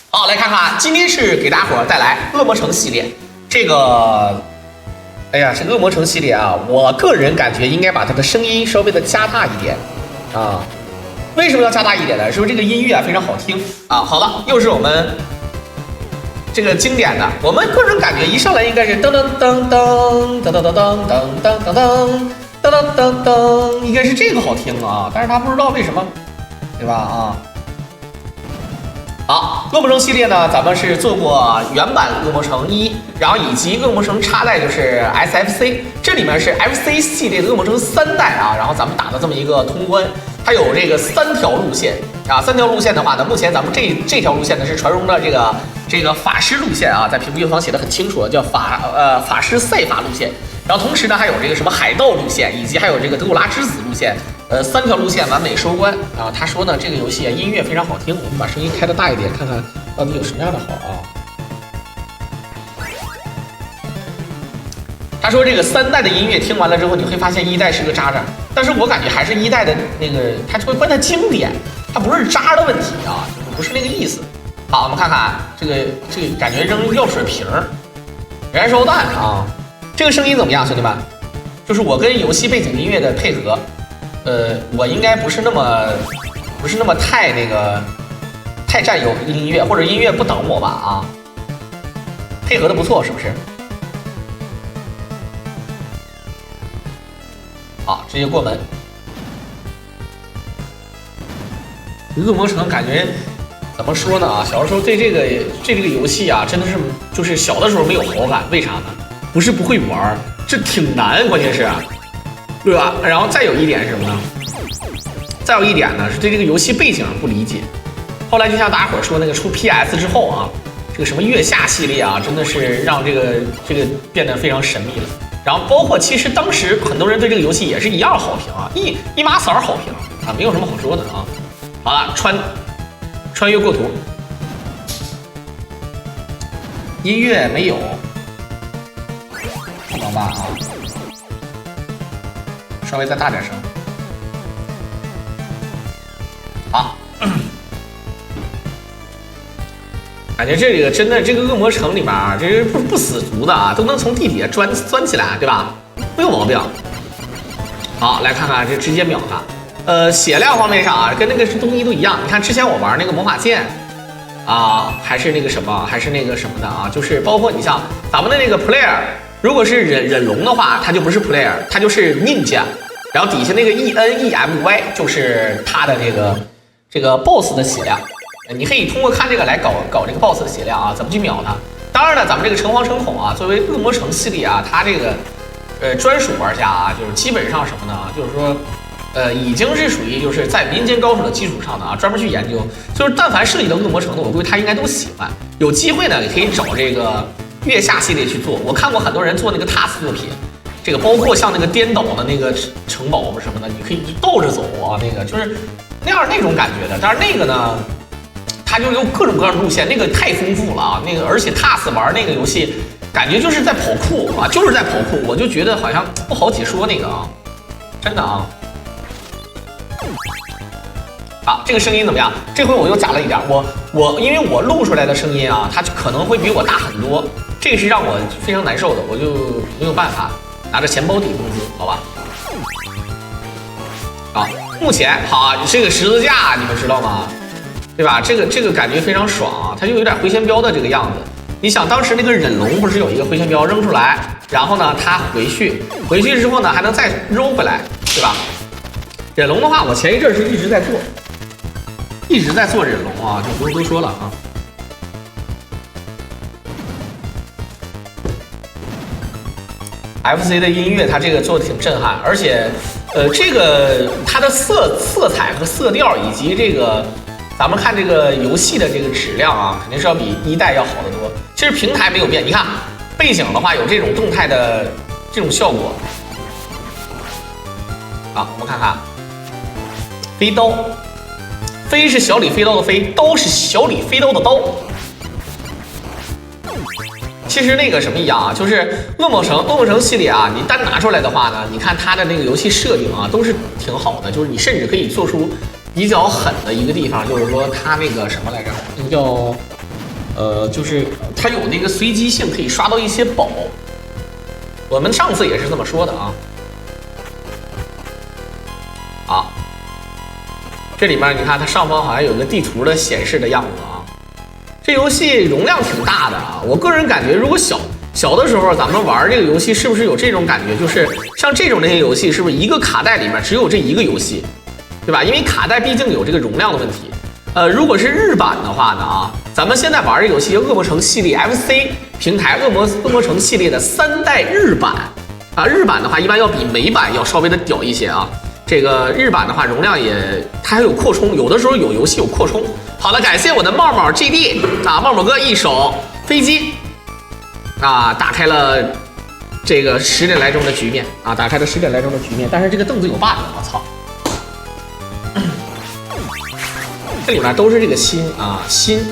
好，来看看，今天是给大伙儿带来恶魔城系列。这个，哎呀，这恶魔城系列啊，我个人感觉应该把它的声音稍微的加大一点啊。为什么要加大一点呢？是不是这个音乐啊非常好听啊？好了，又是我们这个经典的，我们个人感觉一上来应该是噔噔噔噔噔噔噔噔噔噔噔噔噔噔噔，应该是这个好听啊，但是他不知道为什么，对吧？啊。好，恶魔城系列呢，咱们是做过原版恶魔城1，然后以及恶魔城插代就是 SFC， 这里面是 FC 系列的恶魔城3代啊，然后咱们打的这么一个通关，它有这个3条路线啊，3条路线的话呢，目前咱们这条路线呢是传说中的这个法师路线啊，在屏幕右方写的很清楚，叫法师赛法路线，然后同时呢还有这个什么海盗路线，以及还有这个德古拉之子路线。3条路线完美收官啊！他说呢，这个游戏啊音乐非常好听，我们把声音开得大一点，看看到底有什么样的好啊。他说这个3代的音乐听完了之后，你会发现1代是个渣渣，但是我感觉还是1代的那个，他会关它经典，它不是渣的问题啊，不是那个意思。好，我们看看这个感觉扔药水瓶儿、燃烧弹啊，这个声音怎么样，兄弟们？就是我跟游戏背景音乐的配合。我应该不是那么太占有音乐，或者音乐不等我吧啊，配合的不错是不是？好，直接过门。恶魔城感觉怎么说呢啊？小的时候对这个游戏啊，真的是就是小的时候没有好感，为啥呢？不是不会玩，这挺难，关键是。对吧？然后再有一点是什么呢？再有一点呢，是对这个游戏背景不理解。后来就像大家伙说那个出 PS 之后啊，这个什么月下系列啊，真的是让这个变得非常神秘了。然后包括其实当时很多人对这个游戏也是一样好评啊，一麻色好评啊，没有什么好说的啊。好了，穿越过图，音乐没有，怎么办啊？稍微再大点声。好，感觉这个真的这个恶魔城里面啊，这是不死族的啊，都能从地底下钻起来，对吧？没有毛病。好，来看看这直接秒它。血量方面上啊，跟那个东西都一样。你看之前我玩那个魔法剑啊，还是那个什么的啊，就是包括你像咱们的那个 player。如果是忍龙的话，它就不是 player， 它就是 ninja， 然后底下那个 ENEMY 就是它的这个 boss 的血量，你可以通过看这个来搞这个 boss 的血量啊，怎么去秒它。当然了，咱们这个诚惶诚恐啊，作为恶魔城系列啊，它这个专属玩家啊，就是基本上什么呢？就是说已经是属于就是在民间高手的基础上的啊，专门去研究，就是但凡涉及到恶魔城的，我估计他应该都喜欢。有机会呢，也可以找这个。月下系列去做，我看过很多人做那个 TAS 作品，这个包括像那个颠倒的那个城堡什么的，你可以倒着走啊，那个就是那种感觉的。但是那个呢，它就有各种各样的路线，那个太丰富了啊，那个而且 TAS 玩那个游戏，感觉就是在跑酷啊，就是在跑酷，我就觉得好像不好解说那个啊，真的啊。啊，这个声音怎么样？这回我又加了一点，因为我录出来的声音啊，它可能会比我大很多，这个是让我非常难受的，我就没有办法拿着钱包抵工资，好吧？啊，目前好，这个十字架你们知道吗？对吧？这个感觉非常爽啊，它就有点回旋镖的这个样子。你想当时那个忍龙不是有一个回旋镖扔出来，然后呢它回去之后呢还能再揉回来，对吧？忍龙的话，我前一阵是一直在做忍龙啊，就不用多说了啊。FC 的音乐它这个做的挺震撼，而且这个它的色彩和色调以及这个咱们看这个游戏的这个质量啊，肯定是要比1代要好得多。其实平台没有变，你看背景的话有这种动态的这种效果。好，我们看看飞刀。飞是小李飞刀的飞，刀是小李飞刀的刀。其实那个什么一样啊，就是恶魔城系列啊，你单拿出来的话呢，你看它的那个游戏设定啊，都是挺好的，就是你甚至可以做出比较狠的一个地方，就是说它那个什么来着，那个叫就是它有那个随机性，可以刷到一些宝。我们上次也是这么说的啊。好，这里面你看它上方好像有个地图的显示的样子啊。这游戏容量挺大的啊，我个人感觉如果小的时候咱们玩这个游戏，是不是有这种感觉？就是像这种那些游戏，是不是一个卡带里面只有这一个游戏，对吧？因为卡带毕竟有这个容量的问题。如果是日版的话呢啊，咱们现在玩这个游戏叫恶魔城系列 FC 平台恶魔城系列的3代日版啊，日版的话一般要比美版要稍微的屌一些啊。这个日版的话容量它还有扩充，有的时候有游戏有扩充。好的，感谢我的茂茂 GD 啊，茂茂哥一手飞机啊，打开了这个10点来钟的局面啊，打开了10点来钟的局面，但是这个凳子有 bug， 我操！这里面都是这个心啊，心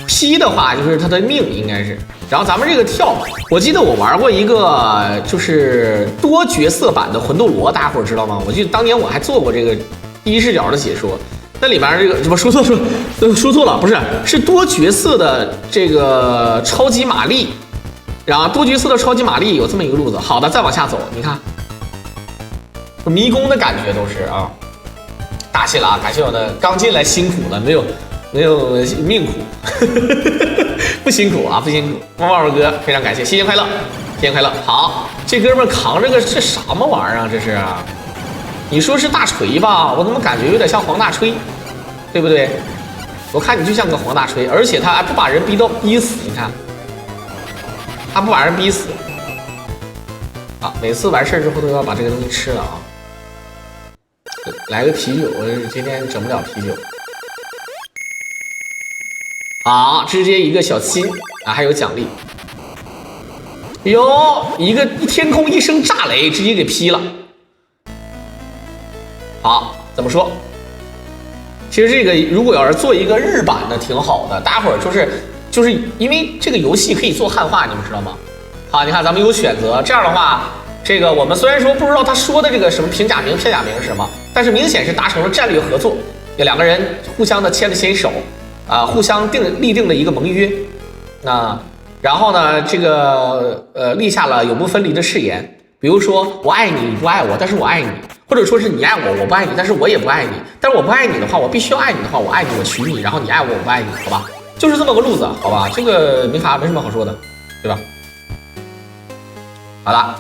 P 的话就是它的命应该是，然后咱们这个跳，我记得我玩过一个就是多角色版的魂斗罗，大家伙知道吗？我记得当年我还做过这个第一视角的解说，那里面这个什么说错了，不是，是多角色的这个超级玛丽，然后多角色的超级玛丽有这么一个路子。好的，再往下走，你看迷宫的感觉都是啊。打谢了啊！感谢我的刚进来辛苦了，没有命苦，不辛苦啊，不辛苦。旺旺哥非常感谢，新年快乐，新年快乐。好，这哥们扛着个这什么玩意儿啊？这是？你说是大锤吧？我怎么感觉有点像黄大锤，对不对？我看你就像个黄大锤，而且他还不把人逼死，你看，他不把人逼死。啊，每次完事之后都要把这个东西吃了啊。来个啤酒，我今天整不了啤酒。好，直接一个小心啊，还有奖励。哟，一天空一声炸雷，直接给劈了。好，怎么说？其实这个如果要是做一个日版的，挺好的。大家伙儿就是因为这个游戏可以做汉化，你们知道吗？好，你看咱们有选择，这样的话。这个我们虽然说不知道他说的这个什么平假名、片假名是什么，但是明显是达成了战略合作，有2个人互相的牵了牵手，啊，互相立定了一个盟约，然后呢，这个立下了永不分离的誓言，比如说我爱你，你不爱我，但是我爱你，或者说是你爱我，我不爱你，但是我也不爱你，但是我不爱你的话，我必须要爱你的话，我爱你，我娶你，然后你爱我，我不爱你，好吧，就是这么个路子，好吧，这个没什么好说的，对吧？好了。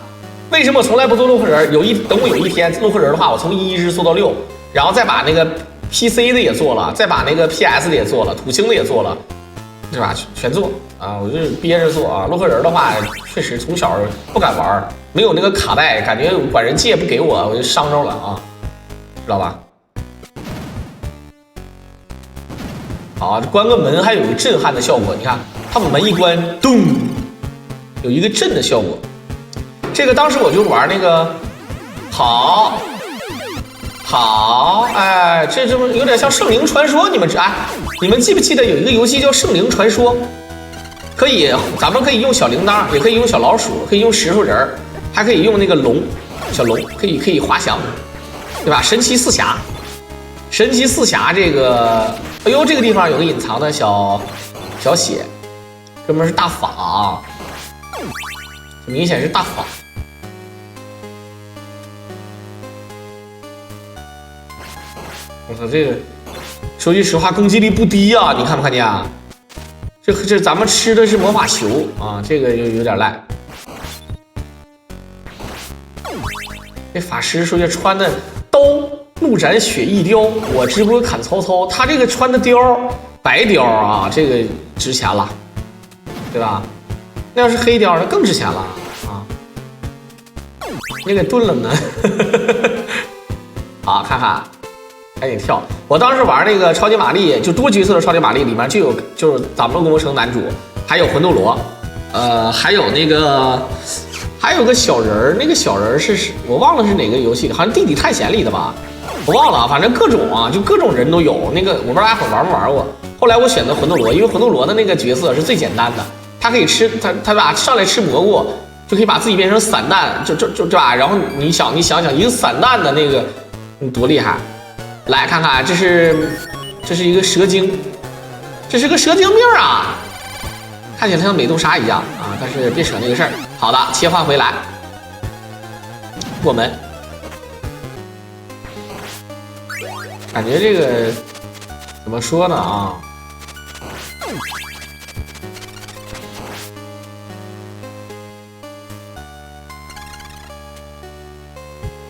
为什么我从来不做洛克人？等我有一天洛克人的话，我从1一直做到6，然后再把那个 PC 的也做了，再把那个 PS 的也做了，土星的也做了，对吧？全做啊！我就憋着做啊。洛克人的话，确实从小不敢玩，没有那个卡带，感觉管人借不给我就伤着了啊，知道吧？好，关个门还有一个震撼的效果，你看，他把门一关，咚，有一个震的效果。这个当时我就玩那个，好，哎，这不有点像《圣灵传说》？你们记不记得有一个游戏叫《圣灵传说》？咱们可以用小铃铛，也可以用小老鼠，可以用石头人，还可以用那个小龙，可以滑翔，对吧？神奇四侠这个，哎呦，这个地方有个隐藏的小血，哥们是大法啊，明显是大法。我操，这个说句实话，攻击力不低啊！你看没看见啊？这咱们吃的是魔法球啊，这个有点赖。这法师说这穿的刀怒斩雪翼貂，我直播砍曹操，他这个穿的貂白貂啊，这个值钱了，对吧？那要是黑貂，那更值钱了啊！你给炖了呢。好，看看。赶紧跳！我当时玩那个超级玛丽，就多角色的超级玛丽，里面就是咱们恶魔城男主，还有魂斗罗，还有个小人儿，那个小人儿是我忘了是哪个游戏，好像《地底探险》里的吧，我忘了，反正各种啊，就各种人都有。那个我不知道大家伙玩没玩过。后来我选择魂斗罗，因为魂斗罗的那个角色是最简单的，他可以吃他把上来吃蘑菇，就可以把自己变成散弹，就吧？然后你想一个散弹的那个，多厉害！来看看，这是一个蛇精，这是个蛇精病啊！看起来像美杜莎一样啊，但是别扯那个事儿。好的，切换回来，过门。感觉这个怎么说呢啊？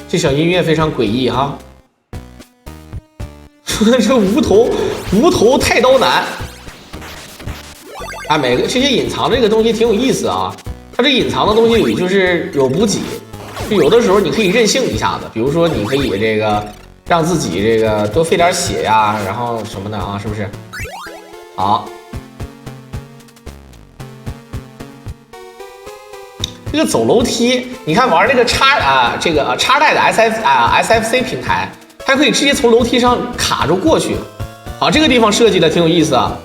这小音乐非常诡异哈。说这无头太刀男啊，每个这些隐藏这个东西挺有意思啊。它这隐藏的东西里就是有补给，就有的时候你可以任性一下子，比如说你可以这个让自己这个多费点血呀，然后什么的啊，是不是？好。这个走楼梯，你看玩这个插带的 SFC 平台，它可以直接从楼梯上卡着过去。好，这个地方设计的挺有意思啊。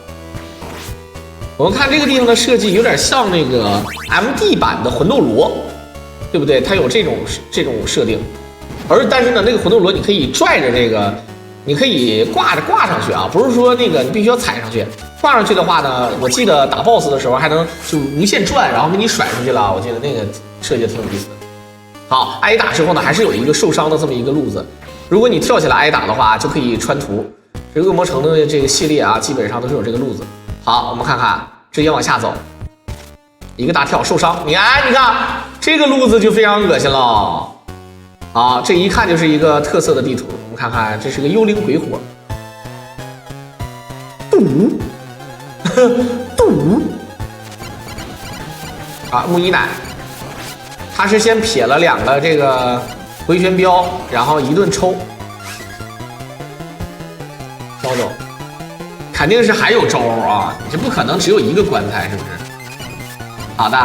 我们看这个地方的设计有点像那个 MD 版的魂斗罗，对不对？它有这种设定，但是呢，那个魂斗罗你可以拽着这个，你可以挂上去啊，不是说那个你必须要踩上去。挂上去的话呢，我记得打 BOSS 的时候还能就无限转，然后给你甩出去了。我记得那个设计的挺有意思的。好，挨打之后呢，还是有一个受伤的这么一个路子。如果你跳起来挨打的话，就可以穿图。这个恶魔城的这个系列啊，基本上都是有这个路子。好，我们看看，直接往下走，一个大跳受伤。你看这个路子就非常恶心了。好，这一看就是一个特色的地图。我们看看，这是个幽灵鬼火。啊，木伊奶，他是先撇了2个这个回旋镖，然后一顿抽，挑走，肯定是还有招啊！你这不可能只有一个棺材，是不是？好的，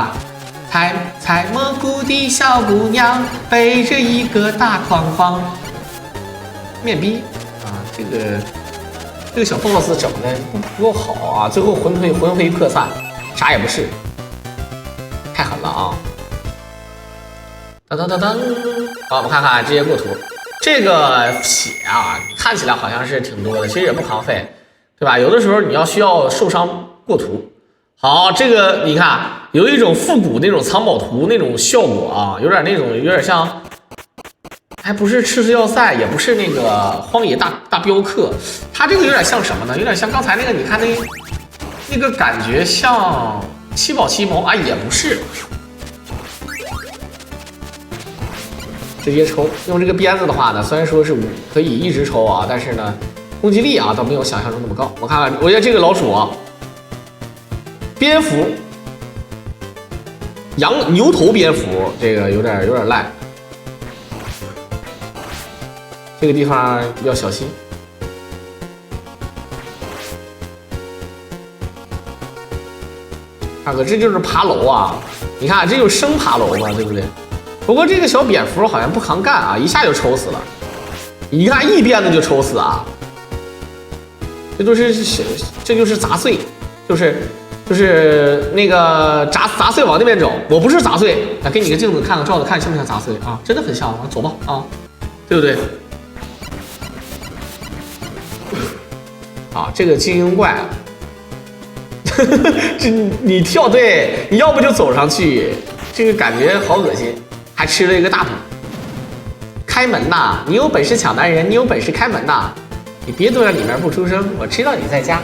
采蘑菇的小姑娘背着一个大筐筐，面壁啊，这个小 boss 整的不够好啊！最后魂飞魄散，啥也不是，太狠了啊！当，好，我们看看直接过图，这个血啊，看起来好像是挺多的，其实也不耗费，对吧？有的时候你需要受伤过图。好，这个你看有一种复古那种藏宝图那种效果啊，有点像。还不是赤色要塞，也不是那个荒野大镖客，它这个有点像什么呢？有点像刚才那个，你看那个感觉像七宝奇谋啊，也不是。直接抽，用这个鞭子的话呢，虽然说是可以一直抽啊，但是呢，攻击力啊倒没有想象中那么高。我看看，我觉得这个老鼠啊，蝙蝠，牛头蝙蝠，这个有点赖。这个地方要小心。大哥，这就是爬楼啊！你看，这就是生爬楼嘛，对不对？不过这个小蝙蝠好像不扛干啊，一下就抽死了。你看一鞭子就抽死啊！这就是砸碎，就是那个砸碎往那边走。我不是砸碎，来给你个镜子看看，照着看像不像砸碎啊？真的很像，走吧啊，对不对？啊，这个精英怪啊，这你跳对，你要不就走上去，这个感觉好恶心，还吃了一个大补。开门呐！你有本事抢男人，你有本事开门呐！你别躲在里面不出声，我知道你在家。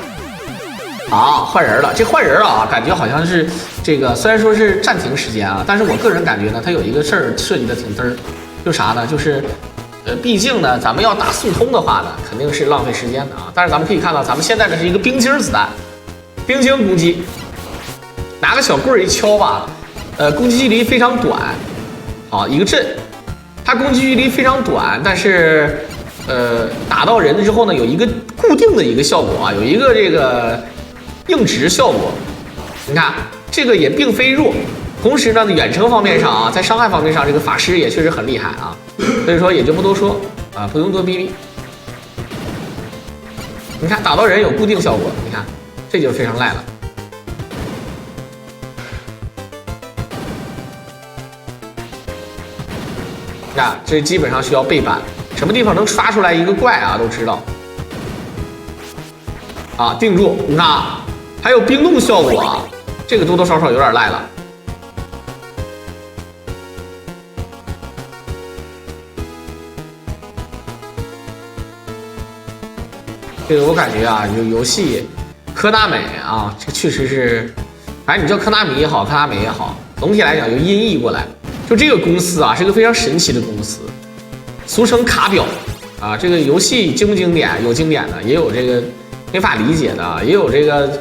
好，换人了，这换人啊，感觉好像是这个，虽然说是暂停时间啊，但是我个人感觉呢，它有一个事儿设计的挺嘚儿，就啥呢？就是。毕竟呢，咱们要打速通的话呢，肯定是浪费时间的啊。但是咱们可以看到，咱们现在这是一个冰晶子弹，冰晶攻击，拿个小棍儿一敲吧，攻击距离非常短。好，一个震，它攻击距离非常短，但是打到人之后呢，有一个固定的一个效果啊，有一个这个硬直效果。你看这个也并非弱。同时呢，远程方面上啊，在伤害方面上，这个法师也确实很厉害啊，所以说也就不多说啊，不用多逼逼。你看打到人有固定效果，你看这就非常赖了。你看这基本上需要背板，什么地方能刷出来一个怪啊，都知道。啊，定住，你看还有冰冻效果啊。这个多多少少有点赖了。这个我感觉啊，游戏科纳美啊，这确实是，反正你叫科纳米也好，科纳美也好，总体来讲就音译过来，就这个公司啊是个非常神奇的公司，俗称卡表啊。这个游戏经不经典？有经典的，也有这个没法理解的，也有这个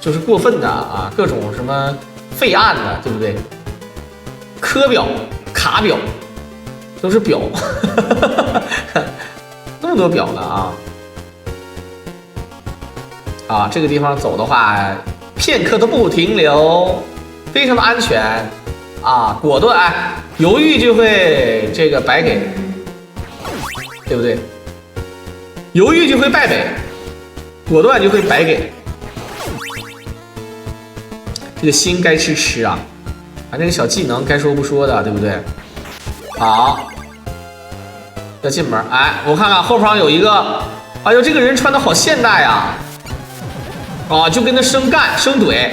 就是过分的啊，各种什么废案的，对不对？科表、卡表都是表，那么多表呢啊！啊，这个地方走的话，片刻都不停留，非常的安全啊，果断，哎，犹豫就会这个白给，对不对？犹豫就会败北，果断就会白给。这个心该吃啊，啊，这个小技能该说不说的，对不对？好，要进门，哎，我看看后方有一个，哎呦，这个人穿的好现代呀！啊，就跟他生干生怼，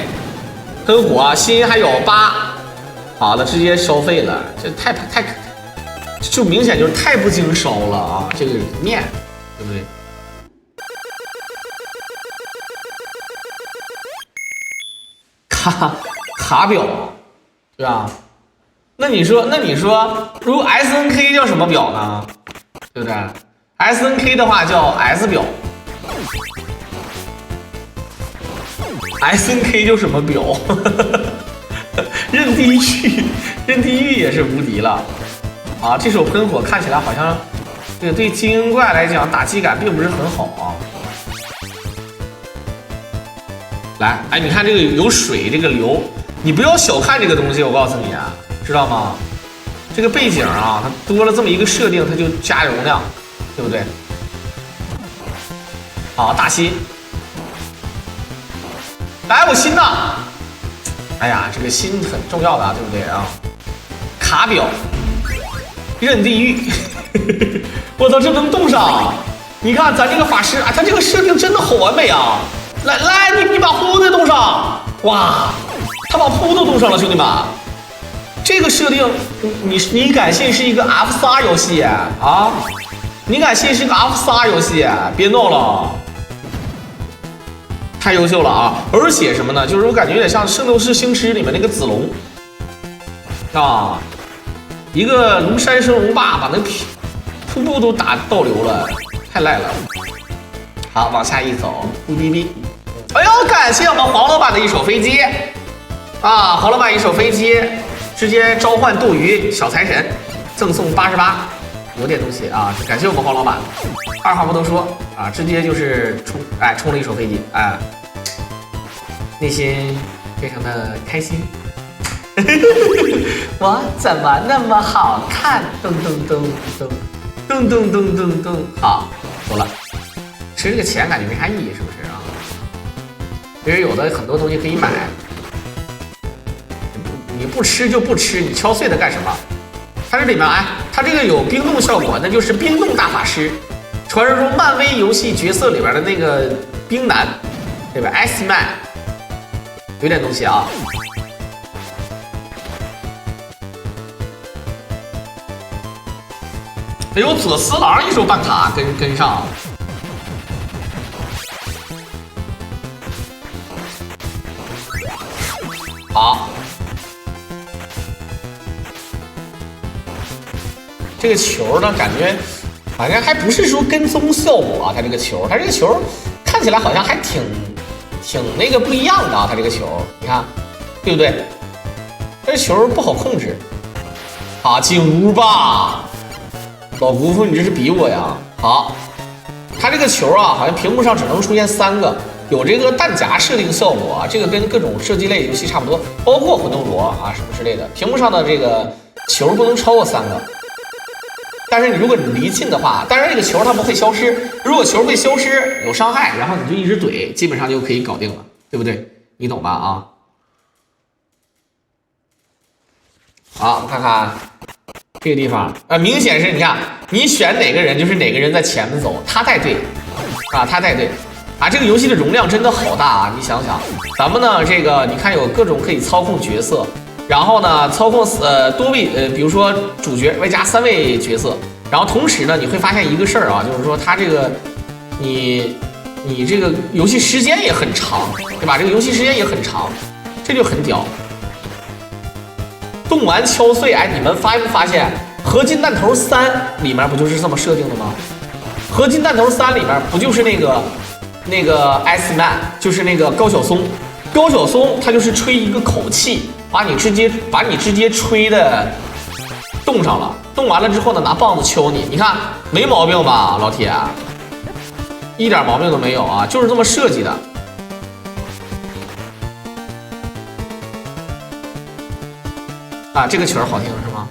很火，心还有8，好了，直接烧废了，这太，就明显就是太不经烧了啊！这个面，对不对？卡表，对吧？那你说，如果 SNK 叫什么表呢？对不对 ？SNK 的话叫 S 表。SNK 就什么表，任地狱也是无敌了啊！这手喷火看起来好像这个对精英怪来讲打击感并不是很好啊。来，哎，你看这个有水，这个流，你不要小看这个东西，我告诉你啊，知道吗？这个背景啊，它多了这么一个设定，它就加容量，对不对？好，大心。来，我心呐！哎呀，这个心很重要的啊，对不对啊？卡表，任地狱，我操，这能动上！你看咱这个法师啊，他这个设定真的好完美啊！来，你把呼都动上！哇，他把呼都动上了，兄弟们！这个设定，你敢信是一个 F4游戏啊？你敢信是个 F4游戏？别闹了！太优秀了啊！而且什么呢？就是我感觉有点像《圣斗士星矢》里面那个子龙啊，一个龙山升龙霸把那瀑布都打倒流了，太赖了。好，往下一走，哔哔哔。哎呦，感谢我们黄老板的一手飞机啊！黄老板一手飞机，直接召唤斗鱼小财神，赠送88，有点东西啊！感谢我们黄老板，二话不多说啊，直接就是冲了一手飞机，哎，内心非常的开心。我怎么那么好看？噔噔噔噔噔噔噔噔噔，好，走了。吃这个钱感觉没啥意义，是不是啊？其实有的很多东西可以买，你不吃就不吃，你敲碎它干什么？它这里面哎，它这个有冰冻效果，那就是冰冻大法师，传说中漫威游戏角色里边的那个冰男，对吧 ？Ice Man， 有点东西啊。哎呦，佐斯郎一手办卡跟上。好，这个球呢，感觉好像还不是说跟踪效果啊，它这个球看起来好像还挺那个不一样的啊，它这个球，你看，对不对？这球不好控制。好，进屋吧，老姑父，你这是逼我呀？好，它这个球啊，好像屏幕上只能出现3个。有这个弹夹设定效果啊，这个跟各种射击类游戏差不多，包括魂斗罗啊什么之类的。屏幕上的这个球不能超过3个，但是如果你离近的话，当然这个球它不会消失。如果球会消失，有伤害，然后你就一直怼，基本上就可以搞定了，对不对？你懂吧？啊，好，我们看看这个地方啊，明显是你看你选哪个人就是哪个人在前面走，他带队啊，他带队。啊，这个游戏的容量真的好大啊！你想想，咱们呢这个你看有各种可以操控角色，然后呢操控多位比如说主角外加3位角色，然后同时呢你会发现一个事儿啊，就是说它这个你这个游戏时间也很长，对吧？这个游戏时间也很长，这就很屌。动完敲碎，哎，你们发没发现《合金弹头3》里面不就是这么设定的吗？《合金弹头3》里面不就是那个 S Man， 就是那个高晓松，他就是吹一个口气，把你直接吹的冻上了，冻完了之后呢，拿棒子敲你，你看没毛病吧，老铁，一点毛病都没有啊，就是这么设计的。啊，这个曲儿好听是吗？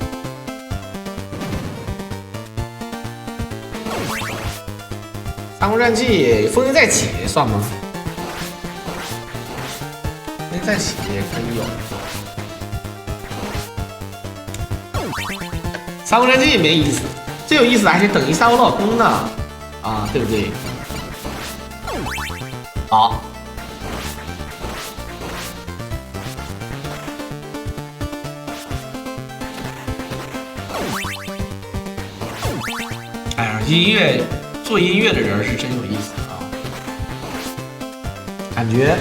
三国战记风云再起算吗？风云再起也可以有。三国战记没意思，最有意思的还是等一下我老公呢，啊，对不对？好。哎呀，做音乐的人是真有意思啊，感觉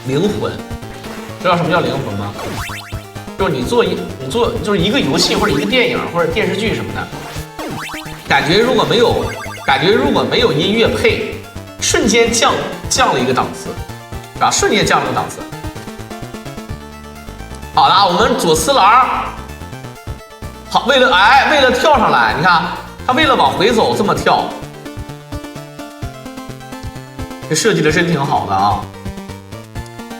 灵魂。知道什么叫灵魂吗？就是你做就是一个游戏或者一个电影或者电视剧什么的，感觉如果没有音乐配，瞬间降了一个档次，是吧？瞬间降了一个档次。好了，我们左次郎，好，为了跳上来，你看。他为了往回走这么跳，这设计的真挺好的啊！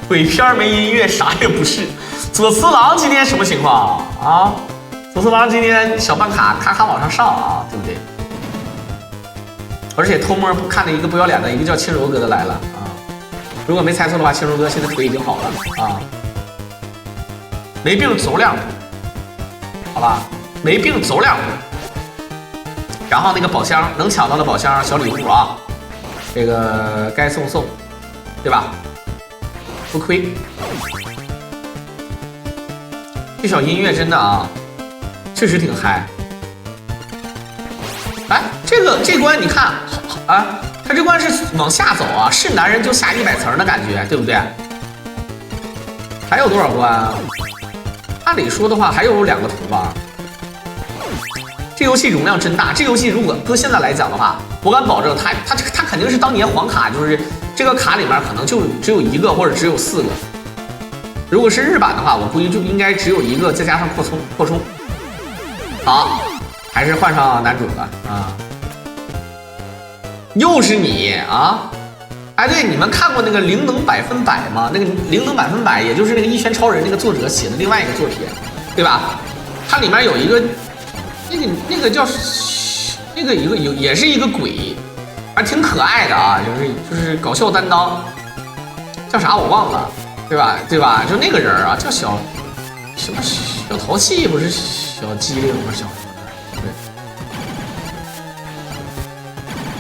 鬼片没音乐啥也不是。左次郎今天什么情况啊？左次郎今天小办卡咔咔往上上啊，对不对？而且偷摸看了一个不要脸的，一个叫轻柔哥的来了啊！如果没猜错的话，轻柔哥现在腿已经好了啊，没病走2步，好吧？没病走2步。然后那个宝箱能抢到的宝箱小礼物啊，这个该送，对吧？不亏。这小音乐真的啊，确实挺嗨。哎，这关你看啊，他这关是往下走啊，是男人就下100层的感觉，对不对？还有多少关啊？按理说的话还有2个图吧。这游戏容量真大，这游戏如果搁现在来讲的话，我敢保证它肯定是当年黄卡，就是这个卡里面可能就只有1个或者只有4个。如果是日版的话，我估计就应该只有1个，再加上扩充。好，还是换上男主了啊！又是你啊！哎，对，你们看过那个《灵能100%》吗？那个《灵能100%》也就是那个《一拳超人》那个作者写的另外一个作品，对吧？它里面有一个。那个叫那个也是一个鬼，还挺可爱的啊，就是搞笑担当，叫啥我忘了，对吧？就那个人啊，叫小淘气，不是小机灵，不是小什么的。对，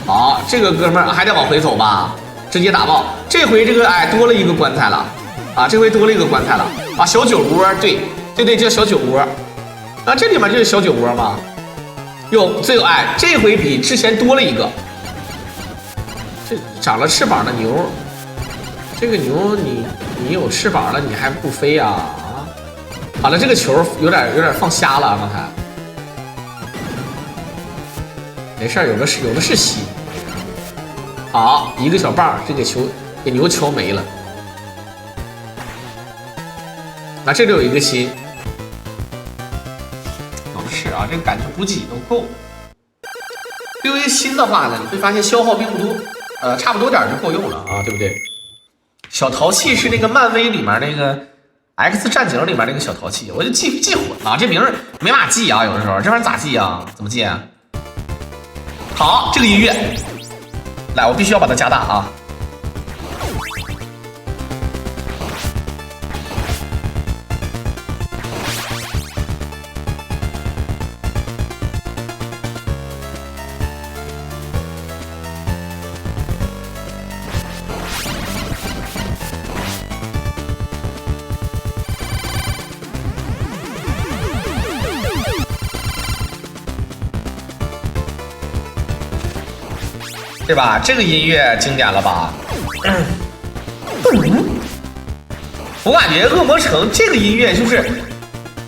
好，这个哥们儿还得往回走吧，直接打爆。这回这个多了一个棺材了啊，这回多了一个棺材了啊，小酒窝，对，叫小酒窝。啊，这里面就是小酒窝吗？哟，这回比之前多了一个。这长了翅膀的牛，这个牛你有翅膀了，你还不飞呀？啊，好了，这个球有点放瞎了，刚才。没事，有的是戏。好，一个小棒，这个球给牛敲没了。那这里有一个心。是啊，这个感觉补给都够。因为新的话呢，你会发现消耗并不多，差不多点就够用了啊，对不对？小淘气是那个漫威里面那个 X 战警里面那个小淘气，我就记混了，这名儿没法记啊，有的时候这玩意儿咋记啊？怎么记啊？好，这个音乐，来，我必须要把它加大啊。对吧？这个音乐经典了吧？我感觉恶魔城这个音乐就是，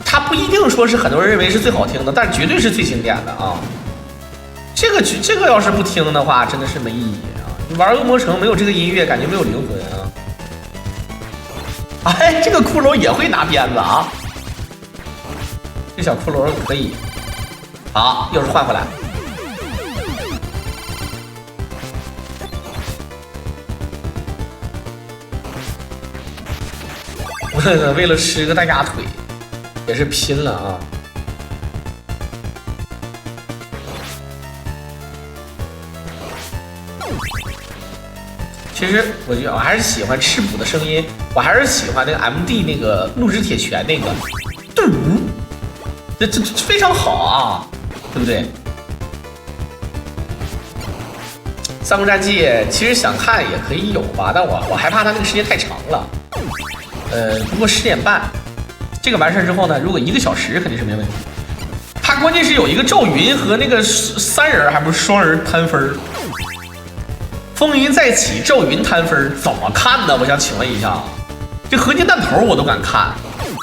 它不一定说是很多人认为是最好听的，但绝对是最经典的啊。这个要是不听的话，真的是没意义啊！你玩恶魔城没有这个音乐，感觉没有灵魂啊！哎，这个骷髅也会拿鞭子啊！这小骷髅可以。好，又是换回来。为了吃个大鸭腿，也是拼了啊！其实我还是喜欢吃补的声音，我还是喜欢那个 MD 那个怒之铁拳那个，这非常好啊，对不对？三国战记其实想看也可以有吧，但我害怕它那个时间太长了。不过10点半，这个完事之后呢，如果1个小时肯定是没问题。它关键是有一个赵云和那个3人还不是双人摊分。风云再起，赵云摊分，怎么看呢？我想请问一下，这合金弹头我都敢看，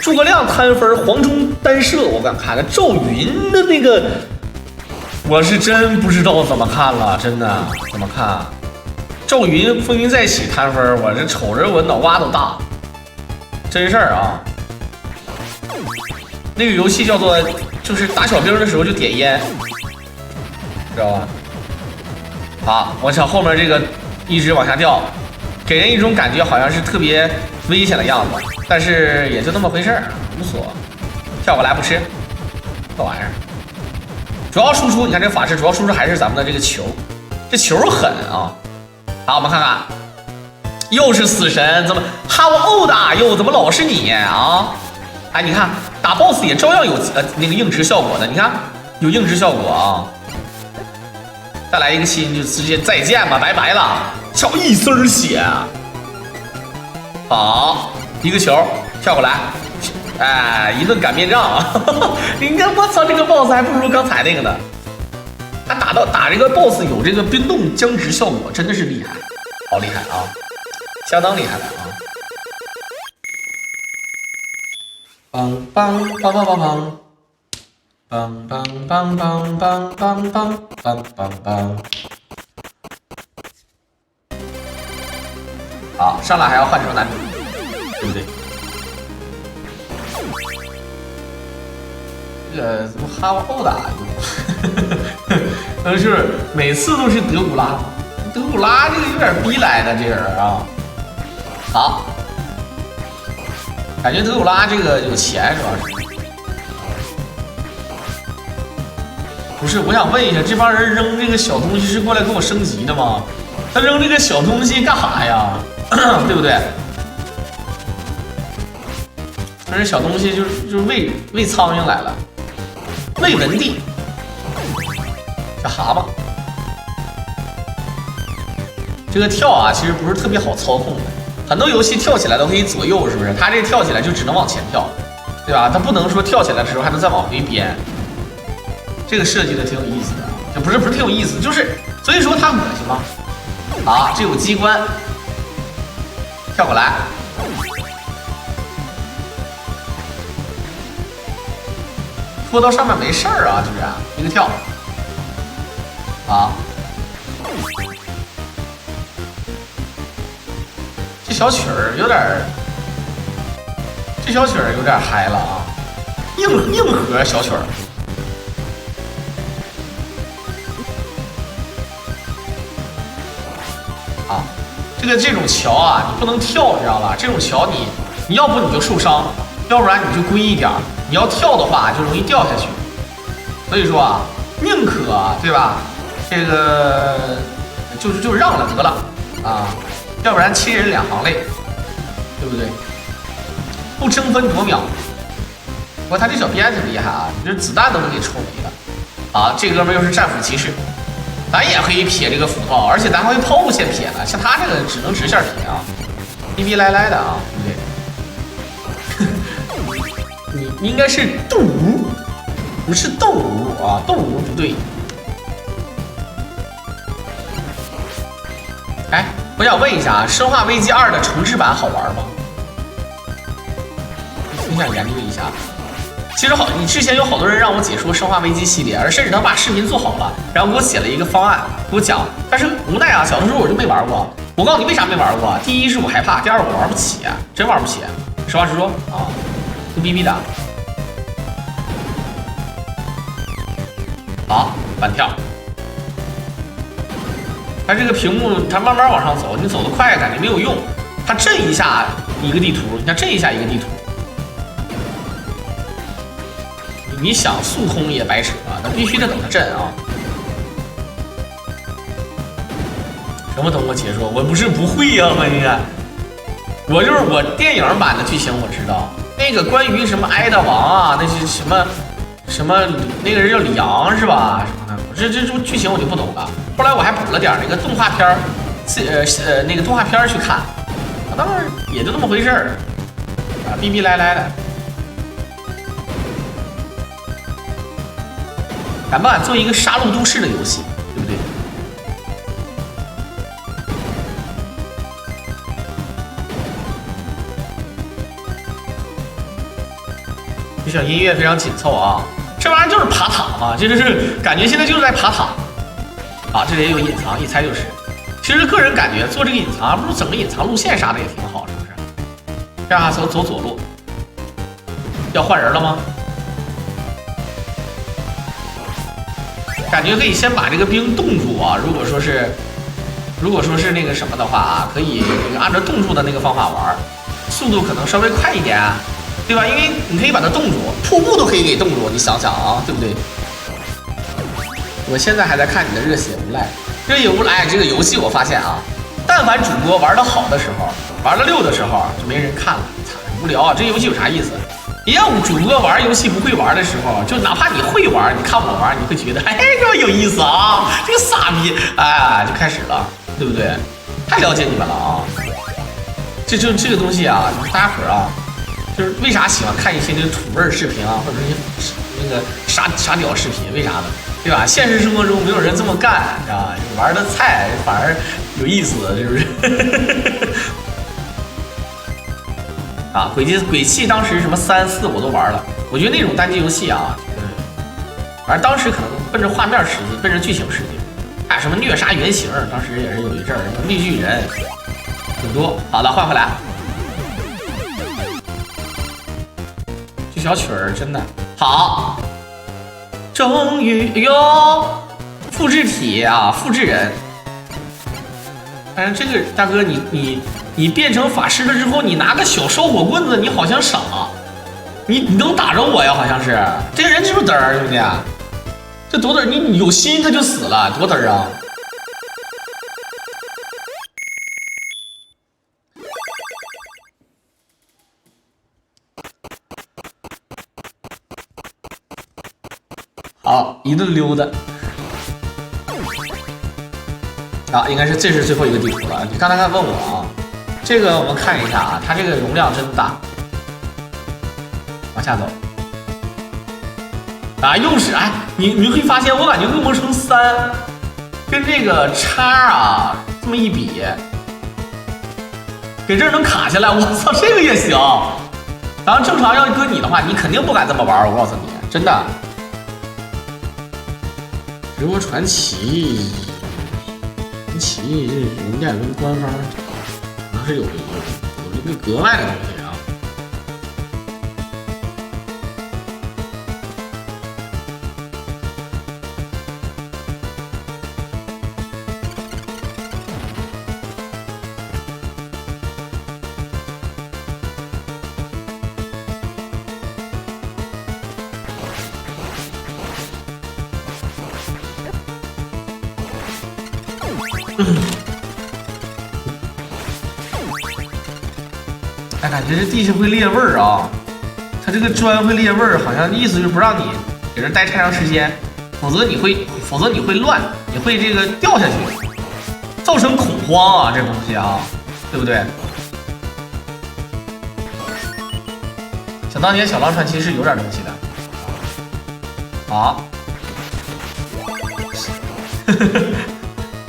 诸葛亮摊分，黄忠单射我敢看，赵云的那个，我是真不知道怎么看了，真的怎么看？赵云风云再起摊分，我这瞅着我脑瓜都大，真事儿啊！那个游戏叫做，就是打小兵的时候就点烟，知道吧？好，我想后面这个一直往下掉，给人一种感觉好像是特别危险的样子，但是也就那么回事儿，无所。跳过来不吃，这玩意儿。主要输出，你看这法师主要输出还是咱们的这个球，这球狠啊！好，我们看看，又是死神，怎么How old are you？怎么老是你啊？哎，你看打 BOSS 也照样有那个硬直效果的，你看有硬直效果啊。再来一个心就直接再见吧，拜拜了，少一丝血。好，一个球跳过来，哎，一顿擀面杖。你看，我操，这个 BOSS 还不如刚才那个呢。他打这个 BOSS 有这个冰冻僵直效果，真的是厉害，好厉害啊，相当厉害了啊。梆梆梆梆梆梆。梆梆梆梆梆梆梆梆梆梆，好，上来还要换成男主，对不对？这个怎么哈瓦欧打？是每次都是德古拉，德古拉这个有点逼来的这人啊。好，感觉德古拉这个有钱是吧？不是，我想问一下，这帮人扔这个小东西是过来给我升级的吗？他扔这个小东西干啥呀？对不对？这小东西就是喂苍蝇来了，喂文帝，小蛤蟆。这个跳啊，其实不是特别好操控的，很多游戏跳起来都可以左右，是不是？他这跳起来就只能往前跳，对吧？他不能说跳起来的时候还能再往回编。这个设计的挺有意思的，就不是挺有意思，就是所以说它恶心吗？啊，这有机关，跳过来，拖到上面没事儿啊，就是一个跳，啊，这小曲儿有点嗨了啊，硬核小曲儿。啊，这种桥啊，你不能跳，你知道吧？这种桥你要不你就受伤，要不然你就龟一点。你要跳的话，就容易掉下去。所以说啊，宁可对吧？这个就让了得了啊，要不然亲人两行泪，对不对？不争分夺秒。不过他这小鞭挺厉害啊，你这子弹都能给抽没了。好，这哥们又是战斧骑士。咱也可以撇这个斧头，而且咱还会抛物线撇了。像他这个只能直线撇啊，逼逼赖赖的啊，对不对？你应该是斗无，不是斗无啊，斗无不对。我想问一下，《生化危机2》的重置版好玩吗？挺想研究一下。其实你之前有好多人让我解说《生化危机》系列，甚至他把视频做好了，然后给我写了一个方案，给我讲。但是无奈啊，小的时候我就没玩过。我告诉你为啥没玩过？第一是我害怕，第二我玩不起，真玩不起。实话实说啊，就逼逼的。好，反跳。它这个屏幕它慢慢往上走，你走得快感觉没有用。它震一下一个地图，你看震一下一个地图。你想速通也白扯啊，那必须得等它震啊！什么等我解说？我不是不会呀、你看，我就是我电影版的剧情我知道，那个关于什么埃德王啊，那是什么那个人叫李阳是吧？什么的，这剧情我就不懂了。后来我还补了点那个动画片那个动画片去看，当然也就那么回事儿啊，逼逼赖赖的。敢不敢做一个杀戮都市的游戏，对不对？这小音乐非常紧凑啊，这玩意儿就是爬塔嘛，就是感觉现在就是在爬塔。啊，这里也有隐藏，一猜就是。其实个人感觉做这个隐藏，不如整个隐藏路线啥的也挺好，是不是？这样走左路，要换人了吗？感觉可以先把这个兵冻住啊！如果说是那个什么的话啊，可以这个按照冻住的那个方法玩，速度可能稍微快一点，对吧？因为你可以把它冻住，瀑布都可以给冻住，你想想啊，对不对？我现在还在看你的热血无赖，热血无赖这个游戏我发现啊，但凡主播玩得好的时候，玩得溜的时候，就没人看了，无聊啊！这游戏有啥意思？一样，主播玩游戏不会玩的时候，就哪怕你会玩，你看我玩，你会觉得，哎，这么有意思啊，这个傻逼，哎，就开始了，对不对？太了解你们了啊！这个东西啊，大家伙儿啊，就是为啥喜欢看一些那个土味视频啊，或者是那个傻屌视频，为啥呢？对吧？现实生活中没有人这么干，啊，玩的菜反而有意思，是不是？啊，鬼泣当时什么3、4我都玩了，我觉得那种单机游戏啊，反正当时可能奔着画面使劲，奔着剧情使劲，还有什么虐杀原型，当时也是有一阵儿，什么绿巨人，挺多。好了，换回来，这小曲儿真的好，终于哟，复制体啊，复制人。但是这个大哥你变成法师了之后，你拿个小烧火棍子，你好像傻，你能打着我呀？好像是这个人是不是嘚儿，兄弟？这多嘚儿，你有心他就死了，多嘚儿啊！好，一顿溜达。啊，应该是这是最后一个地图了。你刚才问我啊，这个我们看一下啊，它这个容量真大。往下走。啊，又是哎，你会发现，我感觉恶魔城3跟这个叉啊这么一比，给这儿能卡下来，我操，这个也行。然后正常要搁你的话，你肯定不敢这么玩，我告诉你，真的。直播传奇。奇这人家跟官方可能是有一个格外的东西啊。哎，感觉这地下会裂味儿啊！它这个砖会裂味儿，好像意思就是不让你给这待太长时间，否则你会乱，你会这个掉下去，造成恐慌啊！这东西啊，对不对？想当年小狼传奇是有点东西的。好，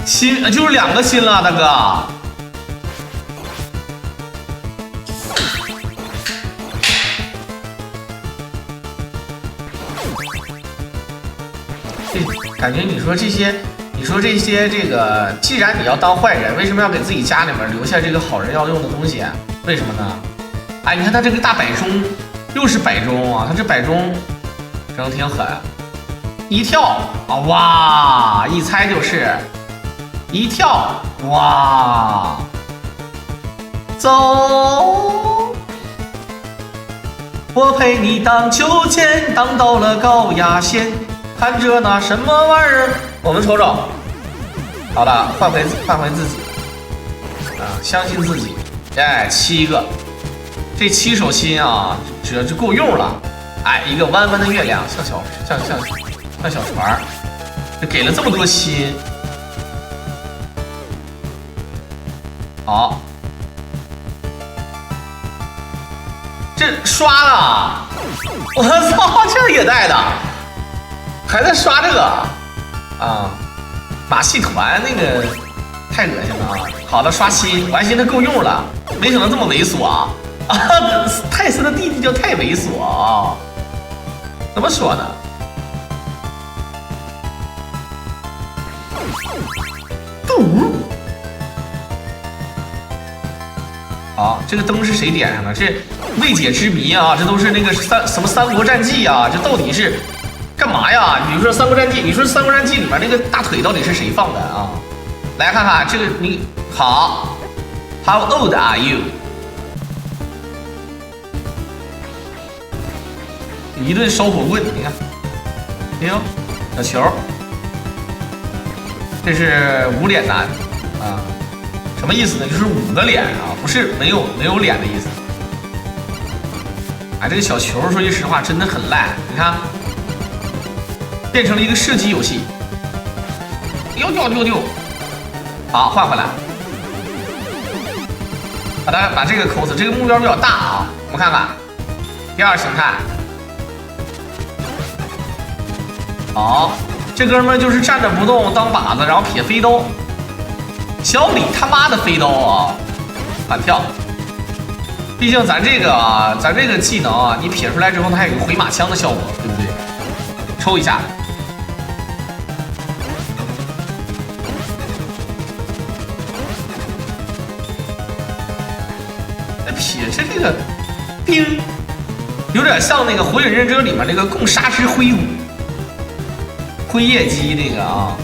心就是2个心了，大哥。这感觉你说这些这个，既然你要当坏人，为什么要给自己家里面留下这个好人要用的东西？为什么呢？哎，你看他这个大摆钟，又是摆钟啊，他这摆钟整挺狠，一跳啊，哇，一猜就是一跳，哇，走，我陪你荡秋千，荡到了高压线，看着那什么玩意儿，我们瞅瞅。好了，换回自己啊，相信自己。哎，7个，这7手心啊，这就够用了。哎，一个弯弯的月亮，像小船，这给了这么多心。好，这刷了，我操，这也带的，还在刷这个啊！马戏团那个太恶心了啊！好的，刷新，我还寻思够用了，没想到这么猥琐啊！啊，泰森的弟弟叫太猥琐啊！怎么说呢？好，这个灯是谁点上的？这未解之谜啊！这都是那个什么三国战记啊？这到底是干嘛呀？比如说《三国战记》，你说《三国战记》里面那个大腿到底是谁放的啊？来看看这个，你好 ，How old are you？ 一顿烧火棍，你看，哎呦，小球，这是无脸男啊，什么意思呢？就是5个脸啊，不是没有脸的意思。哎，这个小球说句实话真的很烂，你看。变成了一个射击游戏，丢，好，换回来，把这个扣子，这个目标比较大啊，我们看看第2形态，好，这哥们就是站着不动当靶子，然后撇飞刀，小李他妈的飞刀啊，反跳，毕竟咱这个技能啊，你撇出来之后，它还有个回马枪的效果，对不对？抽一下。撇着这个钉，有点像那个《火影忍者》里面那个共杀之灰骨、灰夜姬那个啊。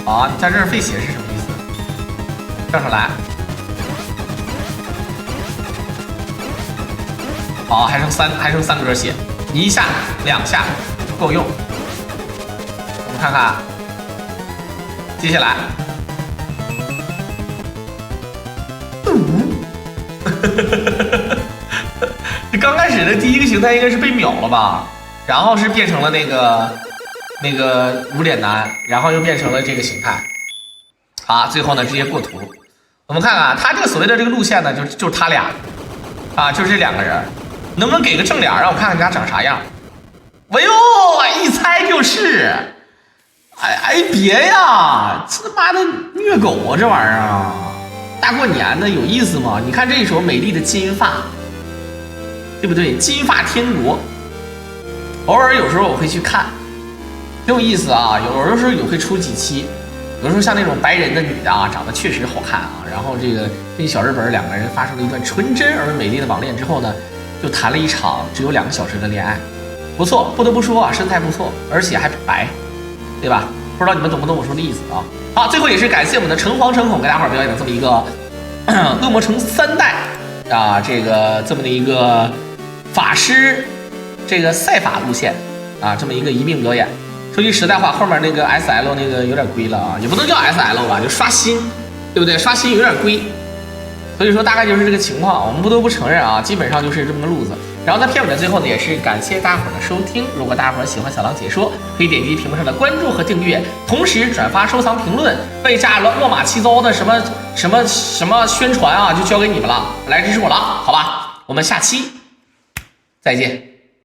啊，你在这儿费血是什么意思？绕上来。好，还剩3格血，1下2下够用。我们看看，接下来。这刚开始的第1个形态应该是被秒了吧，然后是变成了那个无脸男，然后又变成了这个形态。好，最后呢直接过图。我们看看他这个所谓的这个路线呢，就是他俩啊，就是这2个人，能不能给个正脸让我看看人家长啥样？哎呦，一猜就是，哎别呀，这他妈的虐狗啊这玩意儿啊！大过年的有意思吗？你看这一首美丽的金发，对不对？金发天国，偶尔有时候我会去看，挺有意思啊。有的时候也会出几期，有的时候像那种白人的女的啊，长得确实好看啊。然后这个跟小日本2个人发生了一段纯真而美丽的网恋之后呢，就谈了一场只有2个小时的恋爱，不错，不得不说啊，身材不错，而且还白，对吧？不知道你们懂不懂我说的意思啊？好，最后也是感谢我们的诚惶诚恐给大伙儿表演的这么一个恶魔城3代啊，这么的一个法师这个赛法路线啊，这么一个一并表演。说句实在话，后面那个 SL 那个有点龟了啊，也不能叫 SL 吧，就刷新，对不对？刷新有点龟。所以说大概就是这个情况，我们不得不承认啊，基本上就是这么个路子。然后在片尾的最后呢，也是感谢大伙儿的收听。如果大伙儿喜欢小狼解说，可以点击屏幕上的关注和订阅，同时转发、收藏、评论。被炸乱码七糟的什么宣传啊，就交给你们了，来支持我了，好吧？我们下期再见。